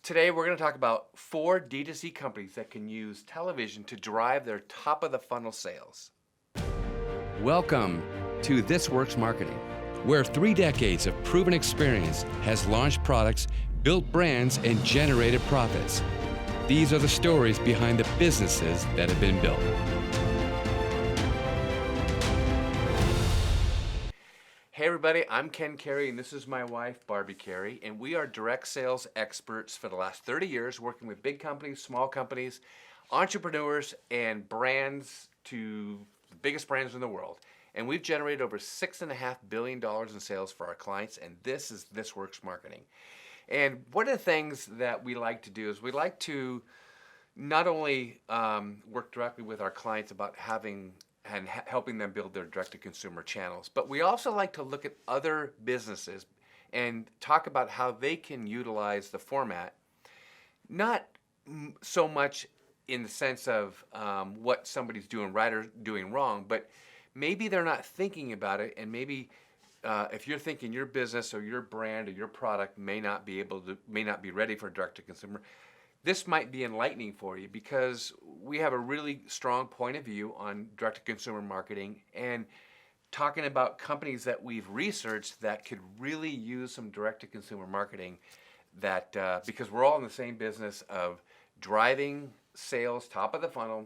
Today we're going to talk about 4 D2C companies that can use television to drive their top of the funnel sales. Welcome to This Works Marketing, where 3 decades of proven experience has launched products, built brands, and generated profits. These are the stories behind the businesses that have been built. Hey everybody, I'm Ken Carey and this is my wife Barbie Carey, and we are direct sales experts for the last 30 years working with big companies, small companies, entrepreneurs, and brands to the biggest brands in the world. And we've generated over $6.5 billion in sales for our clients, and this is This Works Marketing. And one of the things that we like to do is we like to not only work directly with our clients about having and helping them build their direct-to-consumer channels, but we also like to look at other businesses and talk about how they can utilize the format, not so much in the sense of what somebody's doing right or doing wrong, but maybe they're not thinking about it, and maybe if you're thinking your business or your brand or your product may not be ready for direct-to-consumer, this might be enlightening for you because we have a really strong point of view on direct-to-consumer marketing and talking about companies that we've researched that could really use some direct-to-consumer marketing that because we're all in the same business of driving sales top of the funnel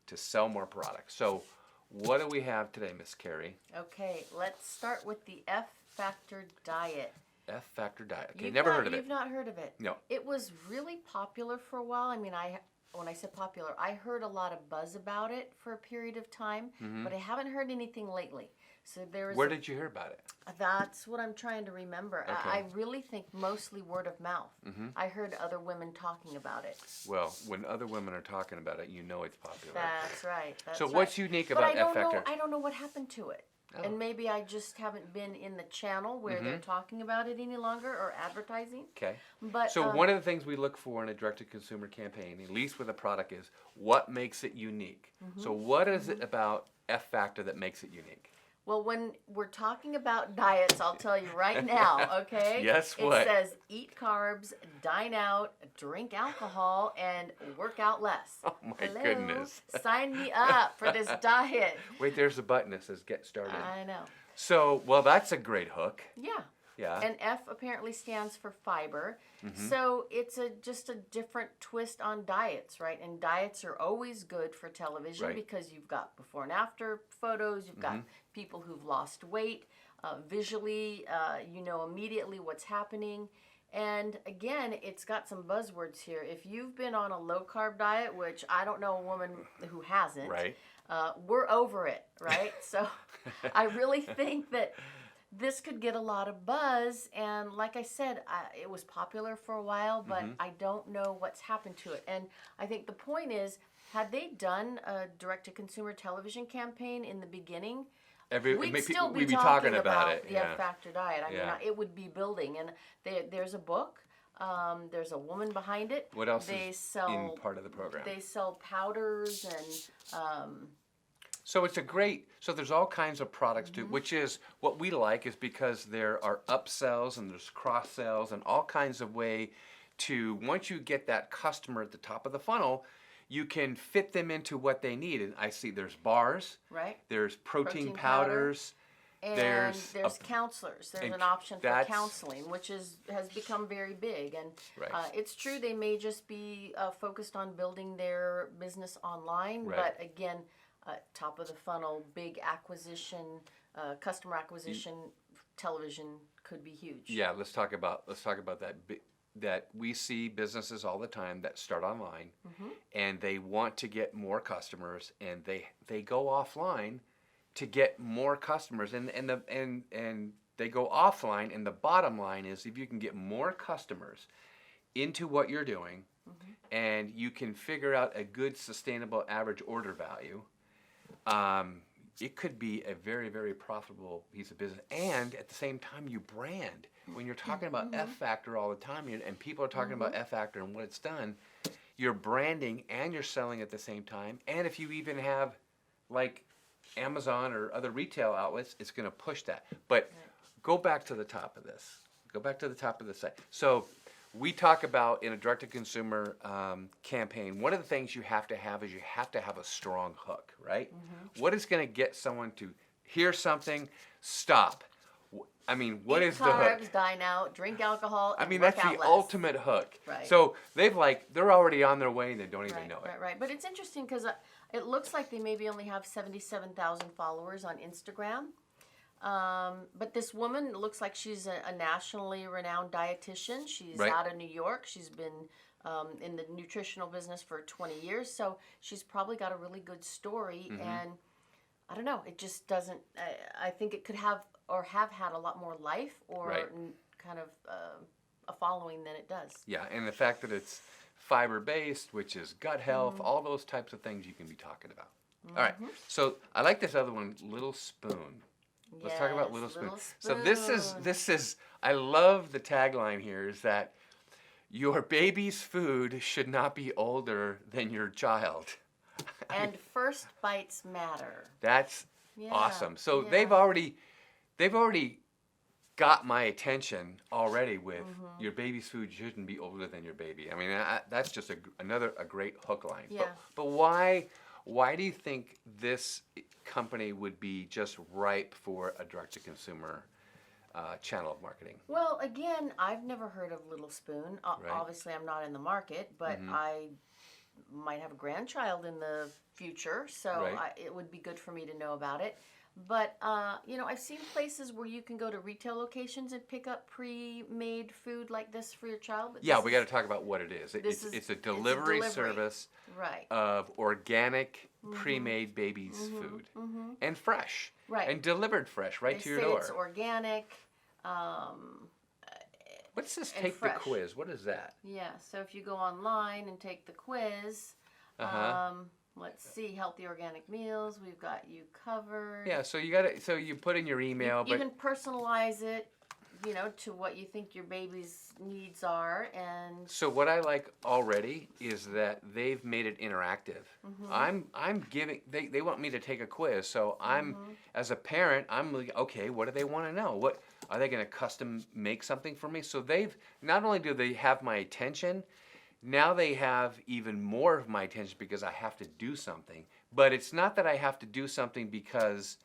to sell more products. So what do we have today, Miss Carey? Okay, let's start with the F Factor diet. F Factor diet. Okay, never heard of it. You've not heard of it? No. It was really popular for a while. I mean, when I said popular, I heard a lot of buzz about it for a period of time, but I haven't heard anything lately. So Where did you hear about it? That's what I'm trying to remember. Okay. I really think mostly word of mouth. I heard other women talking about it. Well, when other women are talking about it, you know it's popular. That's right. So what's unique about F Factor? I don't know what happened to it. Oh. And maybe I just haven't been in the channel where they're talking about it any longer or advertising. Okay. But so one of the things we look for in a direct-to-consumer campaign, at least with a product, is what makes it unique. So what is it about F Factor that makes it unique? Well, when we're talking about diets, I'll tell you right now, okay? Yes, what? It says eat carbs, dine out, drink alcohol, and work out less. Oh my Hello? goodness. Sign me up for this diet. Wait, there's a button that says get started. I know. So, well, that's a great hook. Yeah. Yeah. And F apparently stands for fiber. So it's just a different twist on diets, right? And diets are always good for television because you've got before and after photos, you've got people who've lost weight. Visually, you know immediately what's happening. And again, it's got some buzzwords here. If you've been on a low-carb diet, which I don't know a woman who hasn't, we're over it, right? So I really think that this could get a lot of buzz, and like I said, it was popular for a while, but I don't know what's happened to it. And I think the point is, had they done a direct-to-consumer television campaign in the beginning, we'd still be talking about it. The F Factor diet. I mean, it would be building, and there's a book. There's a woman behind it. What else is in part of the program? They sell powders and... So it's so there's all kinds of products too, which is what we like, is because there are upsells and there's cross sells and all kinds of way to, once you get that customer at the top of the funnel, you can fit them into what they need. And I see there's bars, there's protein powders, and there's counselors. There's an option for counseling, which has become very big. And it's true they may just be focused on building their business online, but again, top of the funnel, big acquisition, customer acquisition, television could be huge. Yeah, let's talk about that. That we see businesses all the time that start online, and they want to get more customers, and they go offline to get more customers, and they go offline, and the bottom line is if you can get more customers into what you're doing, and you can figure out a good sustainable average order value. It could be a very, very profitable piece of business. And at the same time, you brand. When you're talking about F Factor all the time, and people are talking about F Factor and what it's done, you're branding and you're selling at the same time. And if you even have, like, Amazon or other retail outlets, it's going to push that. But go back to the top of this. Go back to the top of the site. So we talk about in a direct-to-consumer campaign, one of the things you have to have is you have to have a strong hook, right? What is going to get someone to hear something, stop? I mean, what Eat is the hook? carbs, dine out, drink alcohol, I and mean, work that's out the less. ultimate hook. Right. So they're already on their way and they don't even Right, know it. right. But it's interesting because it looks like they maybe only have 77,000 followers on Instagram. But this woman looks like she's a nationally renowned dietitian. She's Right. out of New York. She's been in the nutritional business for 20 years. So she's probably got a really good story. And I don't know, it just doesn't, I think it could have or have had a lot more life or Right. kind of a following than it does. Yeah, and the fact that it's fiber-based, which is gut health, all those types of things you can be talking about. All right, so I like this other one, Little Spoon. Let's talk about Yes, Little Spoon. Little So this is I love the tagline here is that your baby's food should not be older than your child. And first bites matter. That's Yeah, awesome. So yeah. they've already got my attention already with your baby's food shouldn't be older than your baby. I mean, that's just a great hook line. Yeah. But why do you think this company would be just ripe for a direct-to-consumer channel of marketing? Well, again, I've never heard of Little Spoon. Right. Obviously, I'm not in the market, but I might have a grandchild in the future, so Right. it would be good for me to know about it. But, I've seen places where you can go to retail locations and pick up pre-made food like this for your child. But Yeah, this we is- got to talk about what it is. It's a delivery service Right. of organic, pre-made baby's food, and fresh, Right. and delivered fresh right They to your say door. it's organic. What's this? and Take fresh. the quiz. What is that? Yeah, so if you go online and take the quiz, let's see, healthy organic meals, we've got you covered. Yeah. So you put in your email, You but can personalize it, to what you think your baby's needs are, and so what I like already is that they've made it interactive. I'm giving they want me to take a quiz, so as a parent, I'm like, okay, what do they want to know? What are they going to custom make something for me? So they've not only do they have my attention, now they have even more of my attention because I have to do something. But it's not that I have to do something because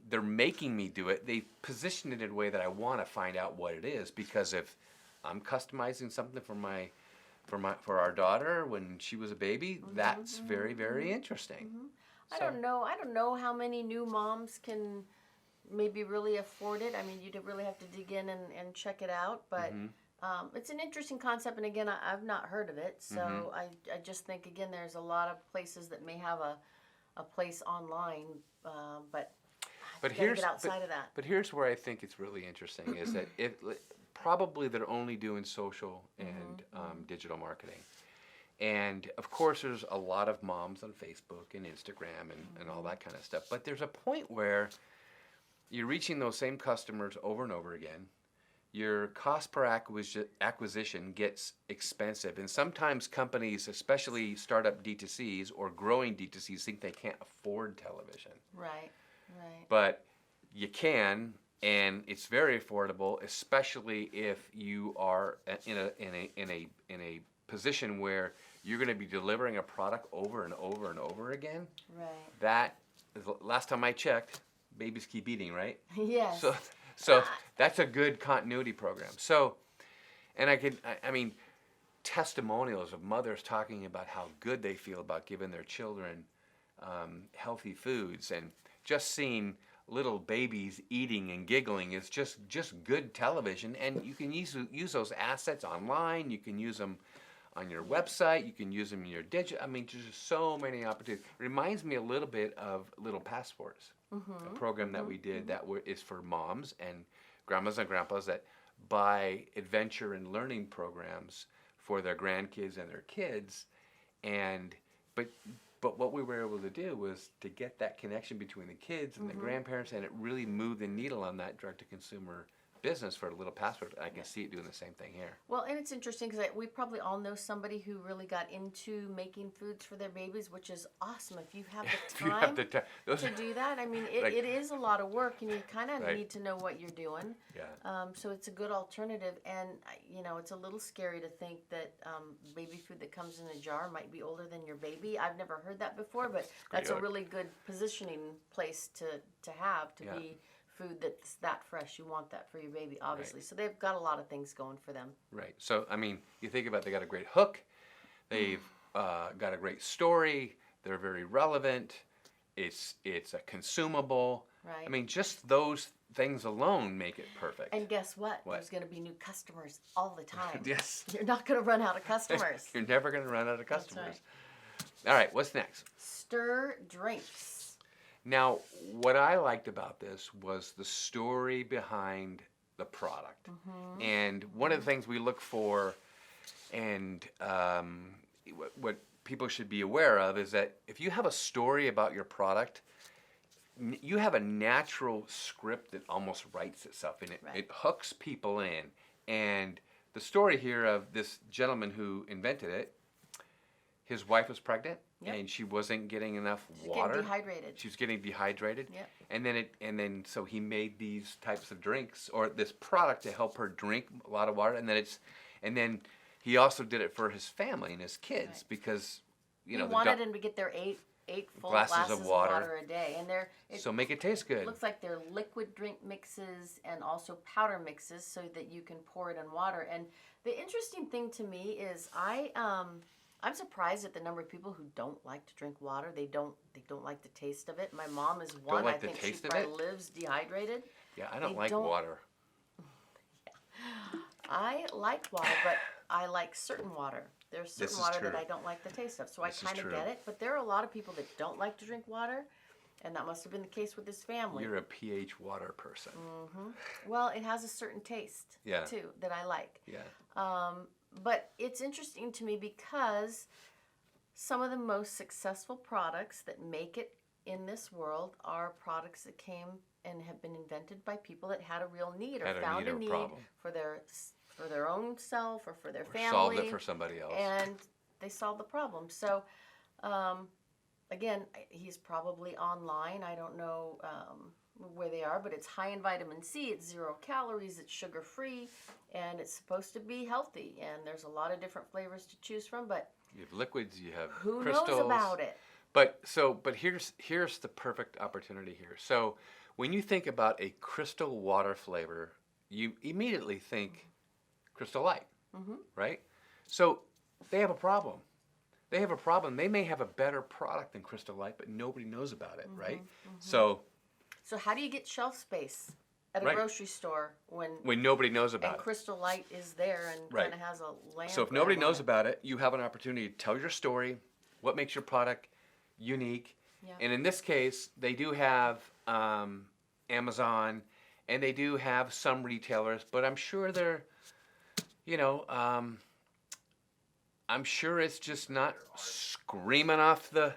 they're making me do it. They position it in a way that I want to find out what it is, because if I'm customizing something for our daughter when she was a baby, that's very, very interesting. I don't know how many new moms can maybe really afford it. I mean, you'd really have to dig in and check it out, but it's an interesting concept, and again, I've not heard of it, so I just think, again, there's a lot of places that may have a place online, but But you gotta here's get outside of that. But here's where I think it's really interesting is that probably they're only doing social and digital marketing. And of course, there's a lot of moms on Facebook and Instagram and all that kind of stuff. But there's a point where you're reaching those same customers over and over again. Your cost per acquisition gets expensive. And sometimes companies, especially startup D2Cs or growing D2Cs, think they can't afford television. Right. But you can, and it's very affordable, especially if you are in a position where you're going to be delivering a product over and over and over again. Right. That is, last time I checked, babies keep eating, right? Yes. So that's a good continuity program. So, and I mean, testimonials of mothers talking about how good they feel about giving their children healthy foods, and just seeing little babies eating and giggling is just good television. And you can use those assets online. You can use them on your website. You can use them in your digital. I mean, there's just so many opportunities. It reminds me a little bit of Little Passports, a program that we did that is for moms and grandmas and grandpas that buy adventure and learning programs for their grandkids and their kids. But what we were able to do was to get that connection between the kids and the grandparents, and it really moved the needle on that direct-to-consumer business for a little password. I can see it doing the same thing here. Well, and it's interesting because we probably all know somebody who really got into making foods for their babies, which is awesome. If you have the If you have time the time, those to do that, I mean, it, Like- it is a lot of work, and you kind of Right. need to know what you're doing. yeah. So it's a good alternative, and you know, it's a little scary to think that baby food that comes in a jar might be older than your baby. I've never heard that before, but that's a yuck. really good positioning place to have to Yeah. be food that's that fresh. You want that for your baby, obviously. So they've got a lot of things going for them. Right. So I mean, you think about they got a great hook, they've got a great story. They're very relevant. It's a consumable. Right. I mean, just those things alone make it perfect. And guess what? What? There's going to be new customers all the time. Yes. You're not going to run out of customers. You're never going to run out of That's customers. All right. What's next? Stir drinks. Now, what I liked about this was the story behind the product. And one of the things we look for, and what people should be aware of, is that if you have a story about your product, you have a natural script that almost writes itself, and Right. it hooks people in. And the story here of this gentleman who invented it, his wife was pregnant, Yep. and she wasn't getting enough She's water. getting dehydrated. She was getting dehydrated. Yep. And then so he made these types of drinks, or this product, to help her drink a lot of water. And then he also did it for his family and his kids, Right. because He the wanted du- them to get their eight full Glasses glasses of of water. water a day, and it so make it taste good. looks like they're liquid drink mixes and also powder mixes, so that you can pour it in water. And the interesting thing to me is I'm surprised at the number of people who don't like to drink water. They don't like the taste of it. My mom is one. like I the think she taste of probably it? lives dehydrated. Yeah, I don't they like don't- water. I like water, but I like certain water. There's This certain is water true. that I don't like the taste of, so This is I kind of true. get it. But there are a lot of people that don't like to drink water, and that must have been the case with this family. You're a pH water person. Well, it has a certain taste Yeah. too that I like. Yeah. But it's interesting to me because some of the most successful products that make it in this world are products that came and have been invented by people that had a real need or Had a found need a or need problem. for their own self or for their Or family. solved it for somebody else. And they solved the problem. So, again, he's probably online. I don't know where they are, but it's high in vitamin C. It's 0 calories. It's sugar free, and it's supposed to be healthy. And there's a lot of different flavors to choose from. But You have liquids. You have who crystals. knows about it? But here's the perfect opportunity here. So when you think about a crystal water flavor, you immediately think Crystal Light, right? So they have a problem. They have a problem. They may have a better product than Crystal Light, but nobody knows about it, right? So So how do you get shelf space at a Right. grocery store when nobody knows and about it. Crystal Light is there and Right. kind of has a lamp? So if nobody grab on knows it? about it, you have an opportunity to tell your story, what makes your product unique. Yeah. And in this case, they do have Amazon, and they do have some retailers, but I'm sure they're, I'm sure it's just not screaming off the.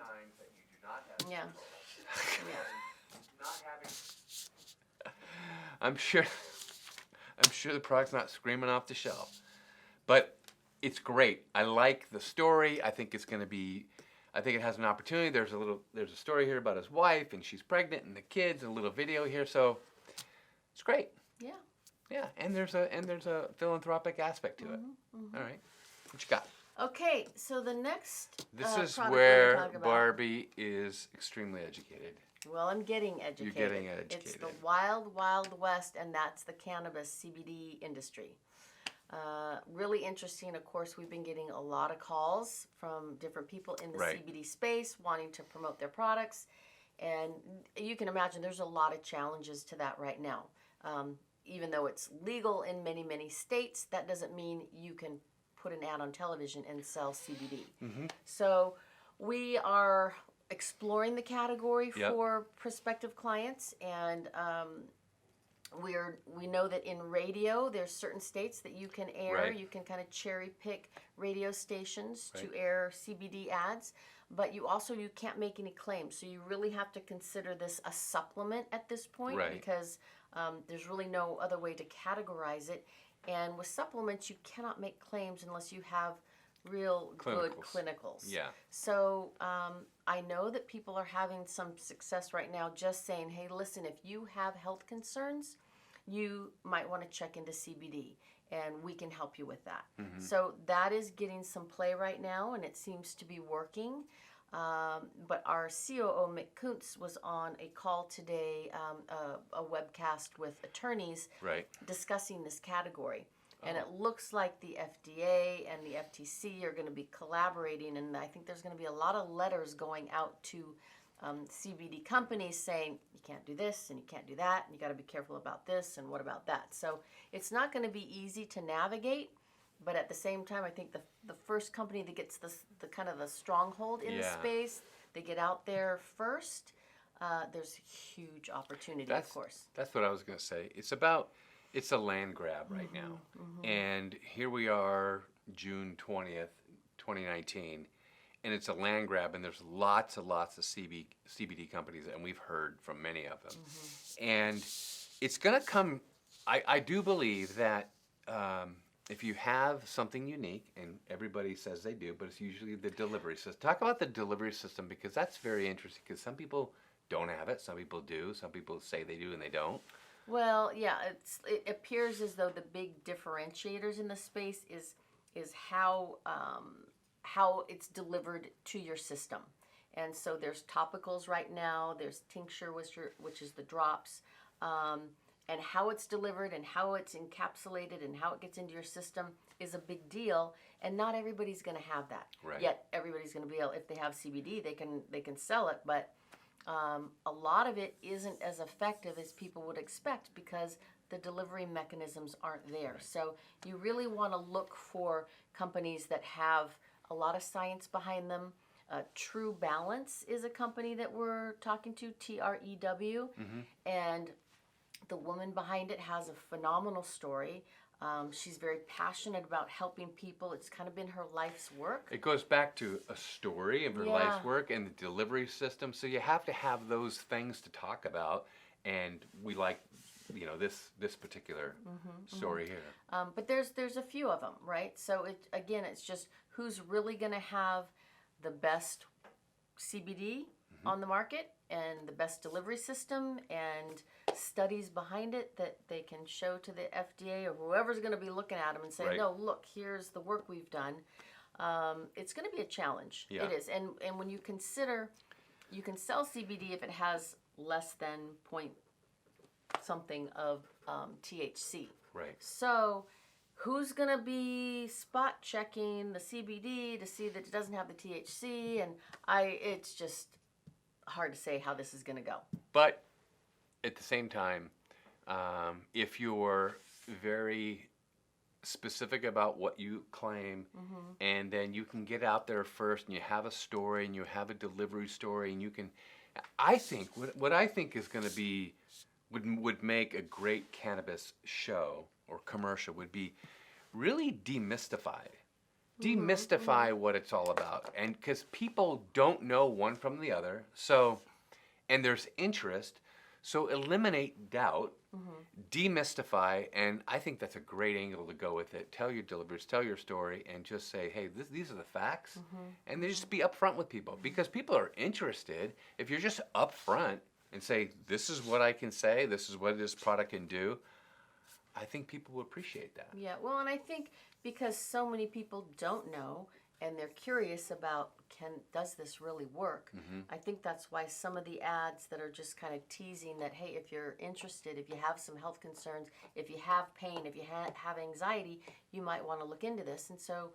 Yeah. Yeah. I'm sure the product's not screaming off the shelf, but it's great. I like the story. I think it's going to be. I think it has an opportunity. There's a story here about his wife, and she's pregnant, and the kids, and a little video here. So it's great. Yeah. Yeah, and there's a philanthropic aspect to it. All right, what you got? Okay, so the next This is product we're gonna where talk about- Barbie is extremely educated. Well, I'm getting educated. getting It's the educated. wild, wild west, and that's the cannabis CBD industry. Really interesting. Of course, we've been getting a lot of calls from different people in the Right. CBD space wanting to promote their products. And you can imagine there's a lot of challenges to that right now. Even though it's legal in many, many states, that doesn't mean you can put an ad on television and sell CBD. So we are exploring the category Yep. for prospective clients, and we know that in radio there's certain states that you can air. Right. You can kind of cherry pick radio stations Right. to air CBD ads, but you can't make any claims. So you really have to consider this a supplement at this point Right. because There's really no other way to categorize it. And with supplements, you cannot make claims unless you have real good clinicals. Yeah. So I know that people are having some success right now just saying, hey, listen, if you have health concerns, you might want to check into CBD, and we can help you with that. So that is getting some play right now, and it seems to be working. But our COO, Mick Kuntz, was on a call today, a webcast with attorneys Right. discussing this category. And it looks like the FDA and the FTC are going to be collaborating, and I think there's going to be a lot of letters going out to CBD companies saying you can't do this and you can't do that, and you got to be careful about this and what about that. So it's not going to be easy to navigate, but at the same time, I think the first company that gets the kind of the stronghold in the space, they get out there first. There's huge opportunity, of course. That's what I was going to say. It's a land grab right now. And here we are, June 20th, 2019, and it's a land grab, and there's lots and lots of CBD companies, and we've heard from many of them. And it's going to come, I do believe that if you have something unique, and everybody says they do, but it's usually the delivery system. Talk about the delivery system, because that's very interesting, because some people don't have it, some people do, some people say they do and they don't. Well, yeah, it appears as though the big differentiators in the space is how it's delivered to your system. And so there's topicals right now, there's tincture, which is the drops, and how it's delivered and how it's encapsulated and how it gets into your system is a big deal. And not everybody's going to have that. Right. Yet everybody's going to be able, if they have CBD, they can sell it, but a lot of it isn't as effective as people would expect because the delivery mechanisms aren't there. So you really want to look for companies that have a lot of science behind them. True Balance is a company that we're talking to, TREW, and the woman behind it has a phenomenal story. She's very passionate about helping people. It's kind of been her life's work. It goes back to a story of her life's work and the delivery system. So you have to have those things to talk about. And we like, this particular story here. But there's a few of them, right? So it's just who's really going to have the best CBD on the market and the best delivery system and studies behind it that they can show to the FDA or whoever's going to be looking at them and say, no, look, here's the work we've done. It's going to be a challenge. Yeah. It is. And when you consider, you can sell CBD if it has less than point something of THC. Right. So who's going to be spot checking the CBD to see that it doesn't have the THC? And it's just hard to say how this is going to go. But at the same time, if you're very specific about what you claim, and then you can get out there first, and you have a story, and you have a delivery story, and you can, I think what I think is going to be would make a great cannabis show or commercial would be really demystify what it's all about, and because people don't know one from the other, so, and there's interest, so eliminate doubt, demystify, and I think that's a great angle to go with it. Tell your deliverers, tell your story, and just say, hey, these are the facts, and then just be upfront with people, because people are interested. If you're just upfront and say, this is what I can say, this is what this product can do, I think people will appreciate that. Yeah, well, and I think because so many people don't know and they're curious about does this really work, I think that's why some of the ads that are just kind of teasing that, hey, if you're interested, if you have some health concerns, if you have pain, if you have anxiety, you might want to look into this. And so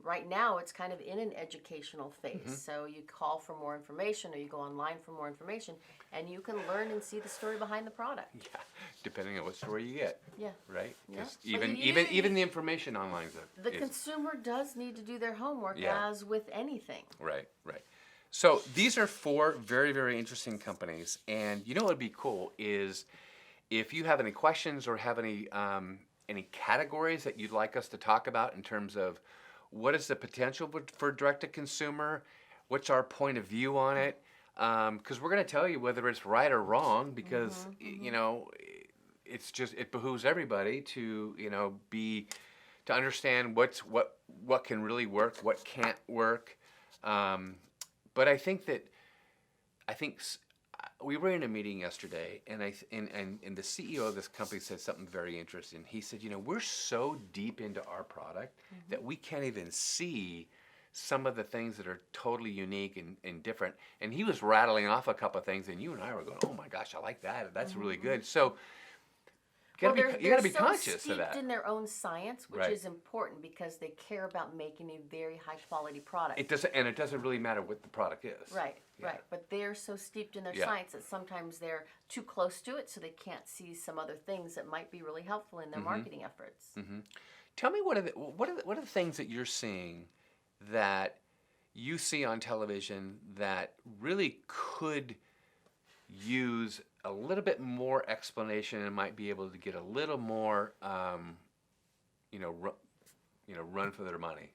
right now it's kind of in an educational phase. So you call for more information or you go online for more information and you can learn and see the story behind the product. Yeah, depending on what story you get. Yeah. Right? Yeah. 'Cause But even the information online the consumer does need to do their homework Yeah. as with anything. Right. So these are 4 very, very interesting companies, and what would be cool is if you have any questions or have any categories that you'd like us to talk about in terms of what is the potential for direct-to-consumer, what's our point of view on it, because we're going to tell you whether it's right or wrong, because it's just, it behooves everybody to, to understand what can really work, what can't work. But I think we were in a meeting yesterday, and the CEO of this company said something very interesting. He said, we're so deep into our product that we can't even see some of the things that are totally unique and different. And he was rattling off a couple of things, and you and I were going, oh my gosh, I like that. That's really good. So you got to be conscious of that. They're steeped in their own science, which is important because they care about making a very high quality product. It doesn't really matter what the product is. Right. But they're so steeped in their science that sometimes they're too close to it, so they can't see some other things that might be really helpful in their marketing efforts. Tell me what are the things that you're seeing that you see on television that really could use a little bit more explanation and might be able to get a little more, run for their money?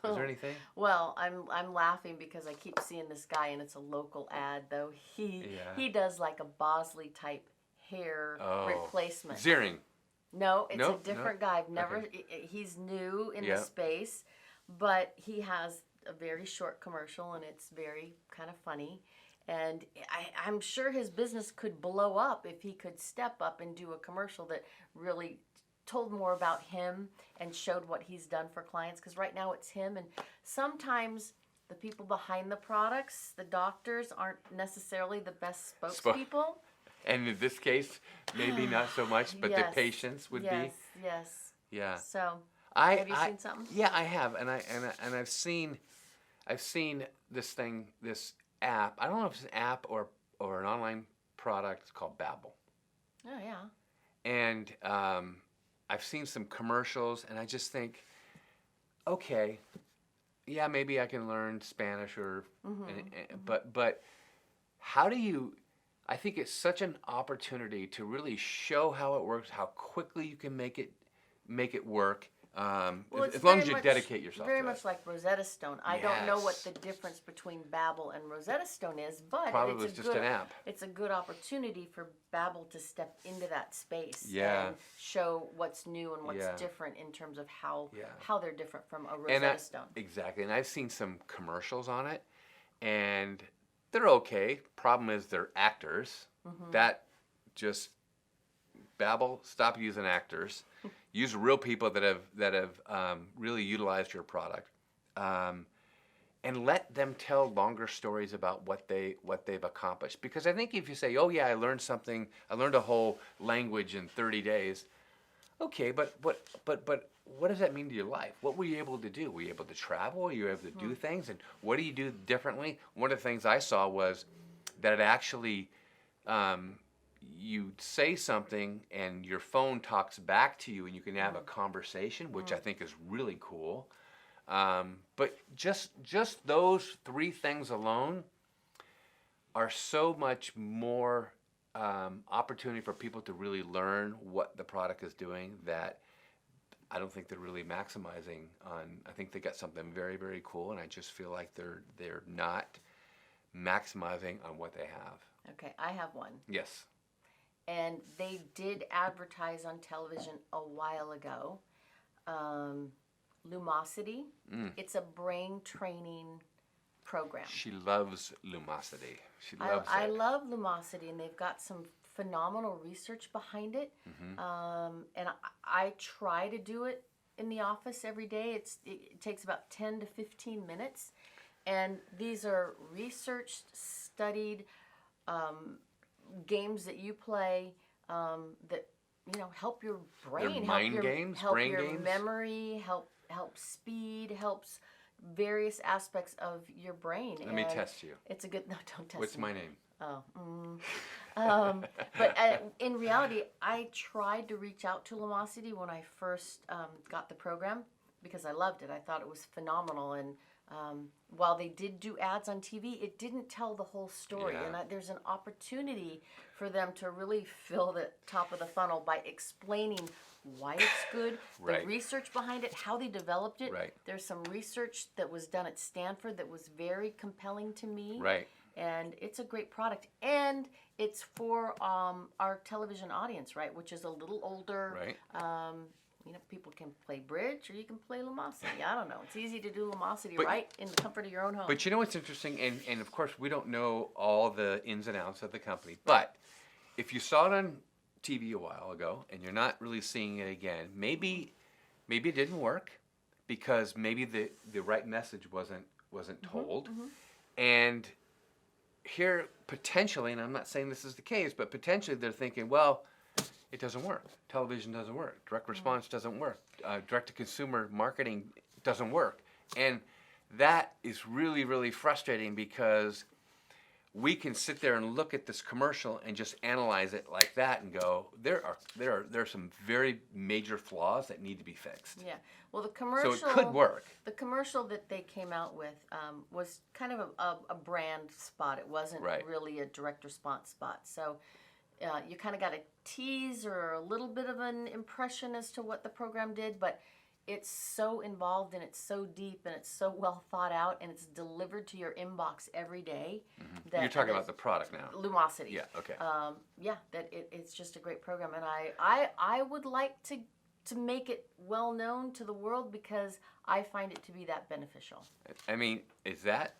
Is there anything? Well, I'm laughing because I keep seeing this guy, and it's a local ad though. He does like a Bosley type hair replacement. Zeering. No, it's a different guy. I've never. He's new in the space, but he has a very short commercial, and it's very kind of funny. And I'm sure his business could blow up if he could step up and do a commercial that really told more about him and showed what he's done for clients. Because right now it's him, and sometimes the people behind the products, the doctors, aren't necessarily the best spokespeople. And in this case, maybe not so much, but the patients would be. Yes. Yeah. So, have you seen something? Yeah, I have, and I've seen this app. I don't know if it's an app or an online product. It's called Babbel. Oh yeah. And I've seen some commercials, and I just think, okay, yeah, maybe I can learn Spanish but how do you? I think it's such an opportunity to really show how it works, how quickly you can make it work. As long as you dedicate yourself to it. Very much like Rosetta Stone. I don't know what the difference between Babbel and Rosetta Stone is, but probably it's just an app. It's a good opportunity for Babbel to step into that space and show what's new and what's different in terms of how they're different from a Rosetta Stone. Exactly, and I've seen some commercials on it, and they're okay. Problem is they're actors. That just Babbel, stop using actors. Use real people that have really utilized your product, and let them tell longer stories about what they've accomplished. Because I think if you say, "Oh yeah, I learned something. I learned a whole language in 30 days," okay, but what does that mean to your life? What were you able to do? Were you able to travel? Were you able to do things? And what do you do differently? One of the things I saw was that it actually. You say something and your phone talks back to you, and you can have a conversation, which I think is really cool. But just those three things alone are so much more opportunity for people to really learn what the product is doing that I don't think they're really maximizing on. I think they got something very, very cool, and I just feel like they're not maximizing on what they have. Okay, I have one. Yes. And they did advertise on television a while ago. Lumosity. It's a brain training program. She loves Lumosity. She loves it. I love Lumosity, and they've got some phenomenal research behind it. And I try to do it in the office every day. It takes about 10 to 15 minutes. And these are researched, studied games that you play that help your brain, They're mind games, help brain your games? Memory, help speed, helps various aspects of your brain. Let me test you. It's a good. No, don't test me. What's my name? But in reality, I tried to reach out to Lumosity when I first got the program because I loved it. I thought it was phenomenal, and while they did do ads on TV, it didn't tell the whole story. Yeah. And there's an opportunity for them to really fill the top of the funnel by explaining why it's good, Right. the research behind it, how they developed it. Right. There's some research that was done at Stanford that was very compelling to me. Right. and it's a great product, and it's for our television audience, right, which is a little older. Right. People can play bridge or you can play Lumosity. I don't know. It's easy to do Lumosity, But- right, in the comfort of your own home. But you know what's interesting, and of course we don't know all the ins and outs of the company, but if you saw it on TV a while ago and you're not really seeing it again, maybe it didn't work because maybe the right message wasn't told. And here potentially, and I'm not saying this is the case, but potentially they're thinking, well, it doesn't work. Television doesn't work. Direct response doesn't work. Direct-to-consumer marketing doesn't work. And that is really, really frustrating because we can sit there and look at this commercial and just analyze it like that and go, there are some very major flaws that need to be fixed. Yeah. Well, the commercial. So it could work. The commercial that they came out with was kind of a brand spot. It wasn't Right. really a direct response spot. So you kind of got a tease or a little bit of an impression as to what the program did, but it's so involved and it's so deep and it's so well thought out and it's delivered to your inbox every day. You're talking about the product now. Lumosity. Yeah, okay. It's just a great program, and I would like to make it well known to the world because I find it to be that beneficial. I mean, is that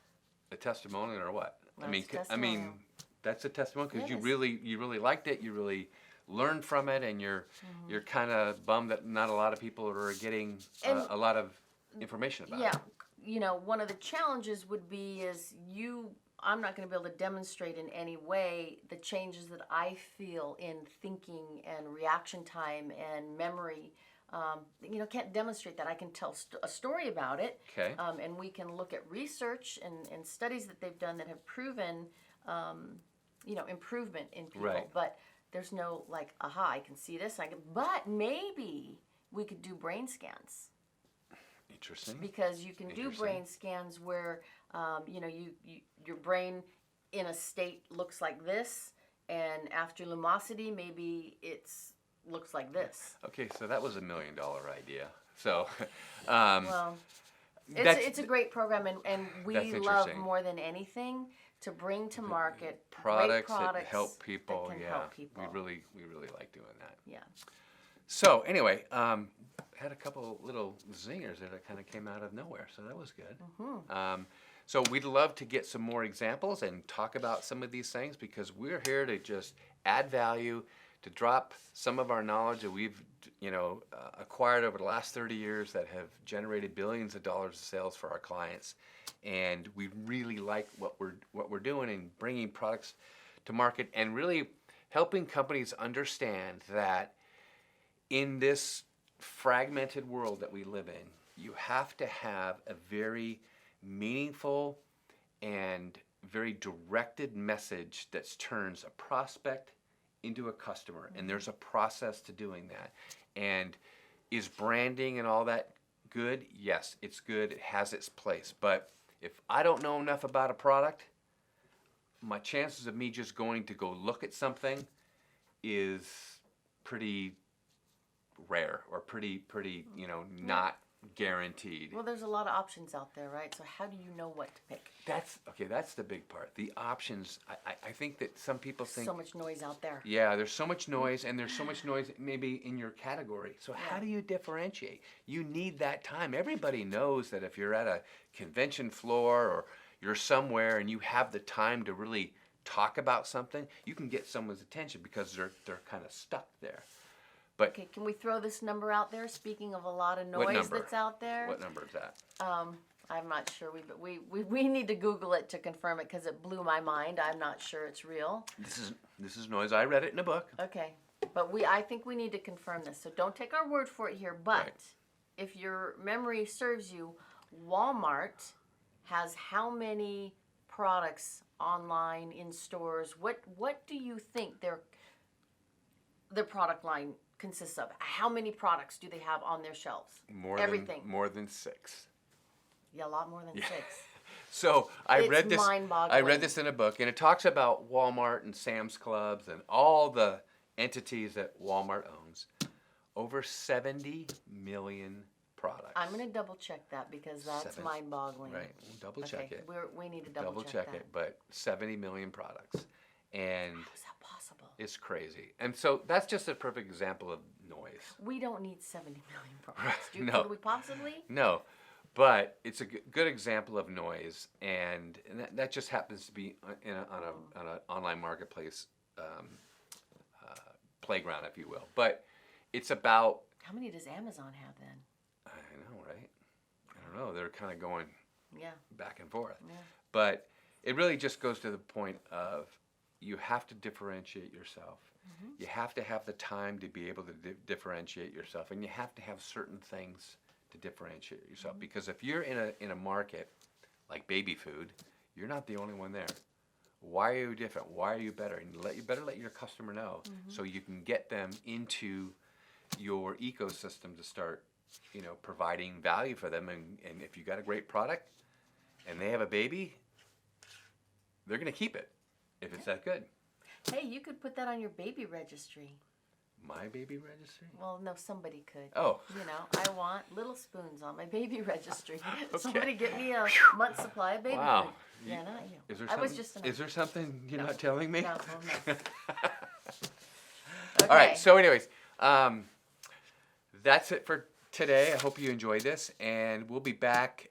a testimonial or what? That's I mean, testimonial. that's a testimonial because It you really liked it. You really learned from it, and you're kind of bummed that not a lot of people are getting And- a lot of information about it. Yeah, one of the challenges would be I'm not going to be able to demonstrate in any way the changes that I feel in thinking and reaction time and memory. Can't demonstrate that. I can tell a story about it. Okay. And we can look at research and studies that they've done that have proven, improvement in people. Right. But there's no aha, I can see this. But maybe we could do brain scans. Interesting. Because you can do Interesting. brain scans where, your brain in a state looks like this, and after Lumosity, maybe looks like this. Okay, so that was $1 million idea. So, Well, that's- it's a great program, and we That's love interesting. more than anything to bring to market great products products that help people. That can Yeah, help people. we really like doing that. Yeah. So anyway, had a couple little zingers that kind of came out of nowhere, so that was good. So we'd love to get some more examples and talk about some of these things because we're here to just add value, to drop some of our knowledge that we've acquired over the last 30 years that have generated billions of dollars of sales for our clients, and we really like what we're doing and bringing products to market and really helping companies understand that in this fragmented world that we live in, you have to have a very meaningful and very directed message that turns a prospect into a customer. And there's a process to doing that. And is branding and all that good? Yes, it's good. It has its place. But if I don't know enough about a product, my chances of me just going to go look at something is pretty rare or pretty not guaranteed. Well, there's a lot of options out there, right? So how do you know what to pick? That's the big part. The options. I think that some people think So much noise out there. yeah, there's so much noise, and there's so much noise maybe in your category. So how do you differentiate? You need that time. Everybody knows that if you're at a convention floor or you're somewhere and you have the time to really talk about something, you can get someone's attention because they're kind of stuck there. But Okay, can we throw this number out there? Speaking of a lot of What noise number? that's out there. what number is that? I'm not sure. We need to Google it to confirm it because it blew my mind. I'm not sure it's real. This is noise. I read it in a book. Okay, but I think we need to confirm this. So don't take our word for it here. But Right. if your memory serves you, Walmart has how many products online in stores? What do you think their product line consists of? How many products do they have on their shelves? Everything. More than 6. Yeah, a lot more than 6. So I It's read this. mind-boggling. I read this in a book, and it talks about Walmart and Sam's Clubs and all the entities that Walmart owns. Over 70 million products. I'm going to double check that because that's 7, mind-boggling. Right. We'll double check it. We need to double check that. it. But 70 million products. And How is that possible? it's crazy. And so that's just a perfect example of noise. We don't need 70 million products. No. Could we possibly? No, but it's a good example of noise, and that just happens to be on an online marketplace playground, if you will. But it's about, How many does Amazon have then? I know, right? I don't know. They're kind of going Yeah. back and forth. Yeah. But it really just goes to the point of you have to differentiate yourself. You have to have the time to be able to differentiate yourself, and you have to have certain things to differentiate yourself. Because if you're in a market like baby food, you're not the only one there. Why are you different? Why are you better? And you better let your customer know so you can get them into your ecosystem to start, providing value for them. And if you got a great product and they have a baby, they're going to keep it if it's that good. Hey, you could put that on your baby registry. My baby registry? Well, no, somebody could. Oh. I want little spoons on my baby registry. Somebody get me a month's supply of baby Wow. food. Yeah, not you. Is there I was something, just is there something you're not telling me? No, well, no. All right. Okay. So, anyways, that's it for today. I hope you enjoyed this, and we'll be back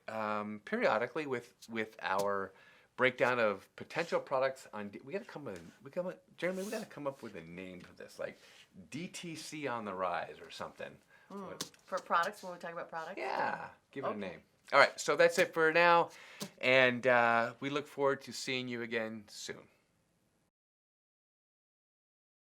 periodically with our breakdown of potential products. We got to come with Jeremy. We got to come up with a name for this, like DTC on the rise or something. For products, when we talk about products? Yeah, give it a Okay. name. All right. So that's it for now, and we look forward to seeing you again soon.